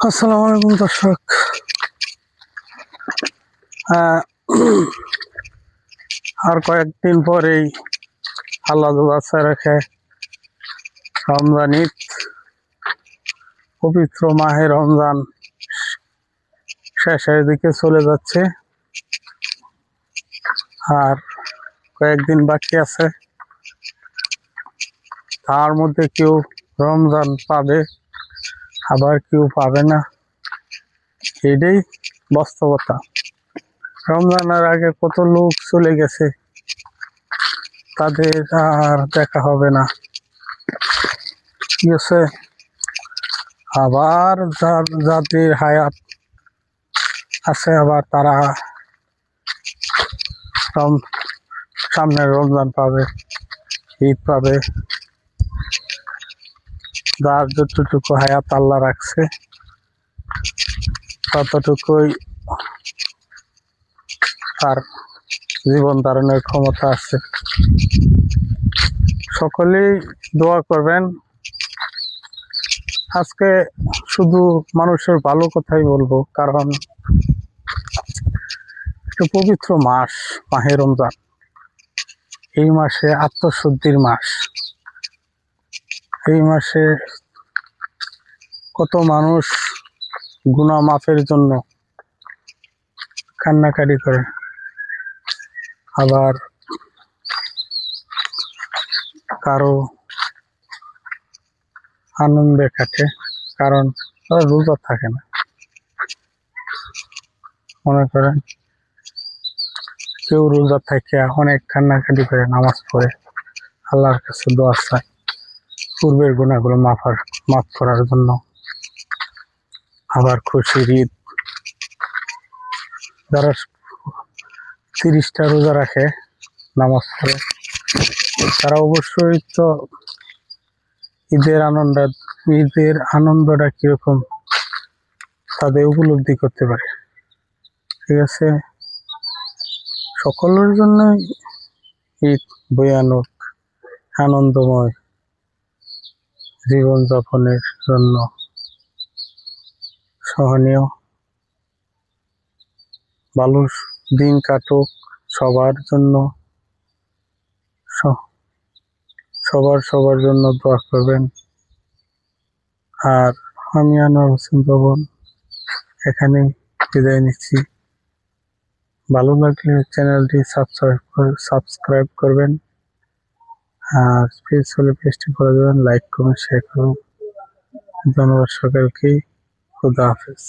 আসসালামু আলাইকুম দর্শক। আহ, আর কয়েকদিন পরেই আল্লাহ বাঁচায় রেখে রমজান ঈদ, পবিত্র মাহে রমজান শেষের দিকে চলে যাচ্ছে। আর কয়েকদিন বাকি আছে, তার মধ্যে কেউ রমজান পাবে, আবার কেউ পাবে না। এটাই বাস্তবতা। রমজানের আগে কত লোক চলে গেছে, তাদের আর দেখা হবে না। ঠিক আছে, আবার যাদের হায়াত আছে, আবার তারা সামনের রমজান পাবে, ঈদ পাবে। যার যতটুকু হায়াত আল্লাহ রাখছে, ততটুকুই তার জীবন ধারণের ক্ষমতা আছে। সকলেই দোয়া করবেন। আজকে শুধু মানুষের ভালো কথাই বলবো, কারণ একটা পবিত্র মাস মাহে রমজান। এই মাসে আত্মশুদ্ধির মাস। এই মাসে কত মানুষ গুনাহ মাফের জন্য কান্নাকাটি করে, আবার কারো আনন্দে কাটে, কারণ তারা রোজা থাকে না। মনে করেন কেউ রোজা থাকে অনেক কান্নাকাটি করে, নামাজ পড়ে, আল্লাহর কাছে দোয়া চায় পূর্বের গুনাহগুলো মাফ করার জন্য। আবার খুশির ঈদ, যারা 30টা রোজা রাখে, নামাজ পড়ে, তারা অবশ্যই তো ঈদের আনন্দটা কিরকম তাদের উপলব্ধি করতে পারে। ঠিক আছে, সকলের জন্য ঈদ ভয়ানক আনন্দময় জীবনযাপনের জন্য সহনীয়। ভালো দিন কাটুক সবার জন্য, সবার জন্য দোয়া করবেন। আর আমি আনোয়ার হোসেন ভবন এখানে বিদায় নিচ্ছি। ভালো লাগলে চ্যানেলটি সাবস্ক্রাইব করবেন, আর পেজ হলে পেজটি করে দেবেন, লাইক কমেন্ট শেয়ার করুন। ধন্যবাদ সকলকে। খুদা হাফেজ।